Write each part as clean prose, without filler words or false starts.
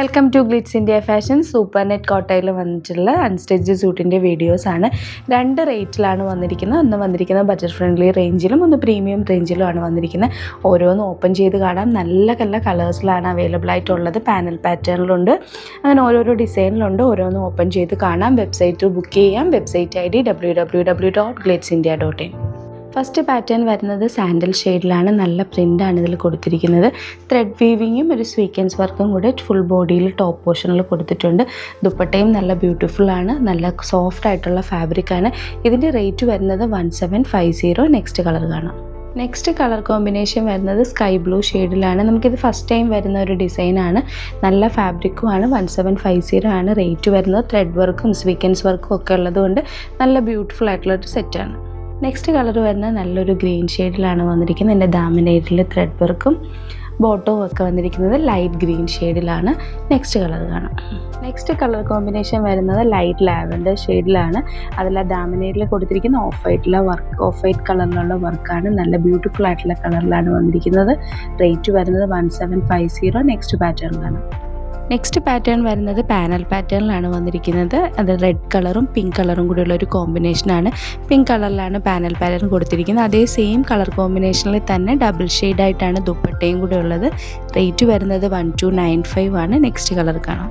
Welcome to Glitz India fashion. Super net കോട്ടയിൽ വന്നിട്ടുള്ള unstitch സൂട്ടിൻ്റെ വീഡിയോസാണ്. രണ്ട് റേറ്റിലാണ് വന്നിരിക്കുന്നത്. ഒന്ന് വന്നിരിക്കുന്നത് ബഡ്ജറ്റ് ഫ്രണ്ട്ലി റേഞ്ചിലും ഒന്ന് പ്രീമിയം റേഞ്ചിലുമാണ് വന്നിരിക്കുന്നത്. ഓരോന്ന് ഓപ്പൺ ചെയ്ത് കാണാം. നല്ല കളേഴ്സിലാണ് അവൈലബിൾ ആയിട്ടുള്ളത്. പാനൽ പാറ്റേണിലുണ്ട്, അങ്ങനെ ഓരോരോ ഡിസൈനിലുണ്ട്. ഓരോന്ന് ഓപ്പൺ ചെയ്ത് കാണാം. വെബ്സൈറ്റ് ബുക്ക് ചെയ്യാം. Website ID www.glitzindia.in. First pattern വരുന്നത് സാൻഡൽ ഷെയ്ഡിലാണ്. നല്ല പ്രിൻ്റാണ് ഇതിൽ കൊടുത്തിരിക്കുന്നത്. ത്രെഡ് വീവിങ്ങും ഒരു സ്വീക്വൻസ് വർക്കും കൂടെ ഫുൾ ബോഡിയിൽ ടോപ്പ് പോർഷനിൽ കൊടുത്തിട്ടുണ്ട്. ദുപ്പട്ടയും നല്ല ബ്യൂട്ടിഫുള്ളാണ്. നല്ല സോഫ്റ്റ് ആയിട്ടുള്ള ഫാബ്രിക്കാണ്. ഇതിൻ്റെ റേറ്റ് വരുന്നത് 1750. നെക്സ്റ്റ് കളർ കാണാം. നെക്സ്റ്റ് കളർ കോമ്പിനേഷൻ വരുന്നത് സ്കൈ ബ്ലൂ ഷെയ്ഡിലാണ്. നമുക്കിത് ഫസ്റ്റ് ടൈം വരുന്ന ഒരു ഡിസൈനാണ്. നല്ല ഫാബ്രിക്കുമാണ്. 1750 ആണ് റേറ്റ് വരുന്നത്. ത്രെഡ് വർക്കും സ്വീക്വൻസ് വർക്കും ഒക്കെ ഉള്ളതുകൊണ്ട് നല്ല ബ്യൂട്ടിഫുൾ ആയിട്ടുള്ളൊരു സെറ്റാണ്. നെക്സ്റ്റ് കളർ വരുന്നത് നല്ലൊരു ഗ്രീൻ ഷെയ്ഡിലാണ് വന്നിരിക്കുന്നത്. എൻ്റെ ദാമിനേറ്റിൽ ത്രെഡ് വർക്കും ബോട്ടവും ഒക്കെ വന്നിരിക്കുന്നത് ലൈറ്റ് ഗ്രീൻ ഷെയ്ഡിലാണ്. നെക്സ്റ്റ് കളർ കാണാം. നെക്സ്റ്റ് കളർ കോമ്പിനേഷൻ വരുന്നത് ലൈറ്റ് ലാവൻഡർ ഷെയ്ഡിലാണ്. അതിൽ ദാമിനേറ്റിൽ കൊടുത്തിരിക്കുന്ന ഓഫ് വൈറ്റ് കളറിലുള്ള വർക്കാണ്. നല്ല ബ്യൂട്ടിഫുൾ ആയിട്ടുള്ള കളറിലാണ് വന്നിരിക്കുന്നത്. റേറ്റ് വരുന്നത് 1750. നെക്സ്റ്റ് പാറ്റേൺ കാണാം. നെക്സ്റ്റ് പാറ്റേൺ വരുന്നത് പാനൽ പാറ്റേണിലാണ് വന്നിരിക്കുന്നത്. അത് റെഡ് കളറും പിങ്ക് കളറും കൂടിയുള്ള ഒരു കോമ്പിനേഷനാണ്. പിങ്ക് കളറിലാണ് പാനൽ പാറ്റേൺ കൊടുത്തിരിക്കുന്നത്. അതേ സെയിം കളർ കോമ്പിനേഷനിൽ തന്നെ ഡബിൾ ഷെയ്ഡായിട്ടാണ് ദുപ്പട്ടയും കൂടെ ഉള്ളത്. റേറ്റ് വരുന്നത് 1295 ആണ്. നെക്സ്റ്റ് കളർ കാണാം.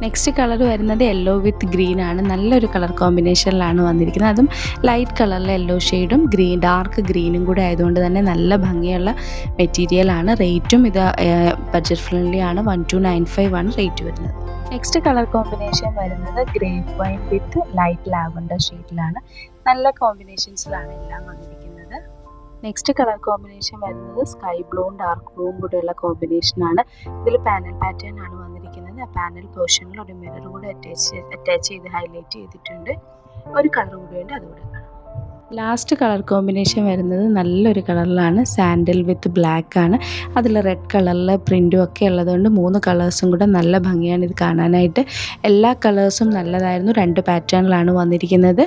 നെക്സ്റ്റ് കളർ വരുന്നത് യെല്ലോ വിത്ത് ഗ്രീൻ ആണ്. നല്ലൊരു കളർ കോമ്പിനേഷനിലാണ് വന്നിരിക്കുന്നത്. അതും ലൈറ്റ് കളറിലെ യെല്ലോ ഷെയ്ഡും ഡാർക്ക് ഗ്രീനും കൂടെ ആയതുകൊണ്ട് തന്നെ നല്ല ഭംഗിയുള്ള മെറ്റീരിയലാണ്. റേറ്റും ഇത് ബഡ്ജറ്റ് ഫ്രണ്ട്ലി ആണ്. 1295 ആണ് റേറ്റ് വരുന്നത്. നെക്സ്റ്റ് കളർ കോമ്പിനേഷൻ വരുന്നത് grape wine with light lavender ഷെയ്ഡിലാണ്. നല്ല കോമ്പിനേഷൻസിലാണ് എല്ലാം വന്നിരിക്കുന്നത്. നെക്സ്റ്റ് കളർ കോമ്പിനേഷൻ വരുന്നത് സ്കൈ ബ്ലൂവും ഡാർക്ക് ബ്ലൂവും കൂടെയുള്ള കോമ്പിനേഷനാണ്. ഇതിൽ പാനൽ പാറ്റേൺ ആണ് വന്നിരിക്കുന്നത്. ആ പാനൽ പോർഷനിൽ ഒരു മിറർ കൂടെ അറ്റാച്ച് ചെയ്ത് ഹൈലൈറ്റ് ചെയ്തിട്ടുണ്ട്. ഒരു കളർ കൂടെയുണ്ട്, അതുകൂടെ കാണാം. ലാസ്റ്റ് കളർ കോമ്പിനേഷൻ വരുന്നത് നല്ലൊരു കളറിലാണ്. സാൻഡൽ വിത്ത് ബ്ലാക്ക് ആണ്. അതിൽ റെഡ് കളറിൽ പ്രിൻറ്റും ഒക്കെ ഉള്ളതുകൊണ്ട് 3 കളേഴ്സും കൂടെ നല്ല ഭംഗിയാണ് ഇത് കാണാനായിട്ട്. എല്ലാ കളേഴ്സും നല്ലതായിരുന്നു. 2 പാറ്റേണിലാണ് വന്നിരിക്കുന്നത്.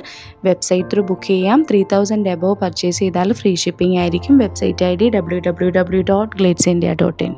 വെബ്സൈറ്റ് ത്രൂ ബുക്ക് ചെയ്യാം. 3000 എബോവ് പർച്ചേസ് ചെയ്താൽ ഫ്രീ ഷിപ്പിംഗ് ആയിരിക്കും. Website ID www.glitzindia.in.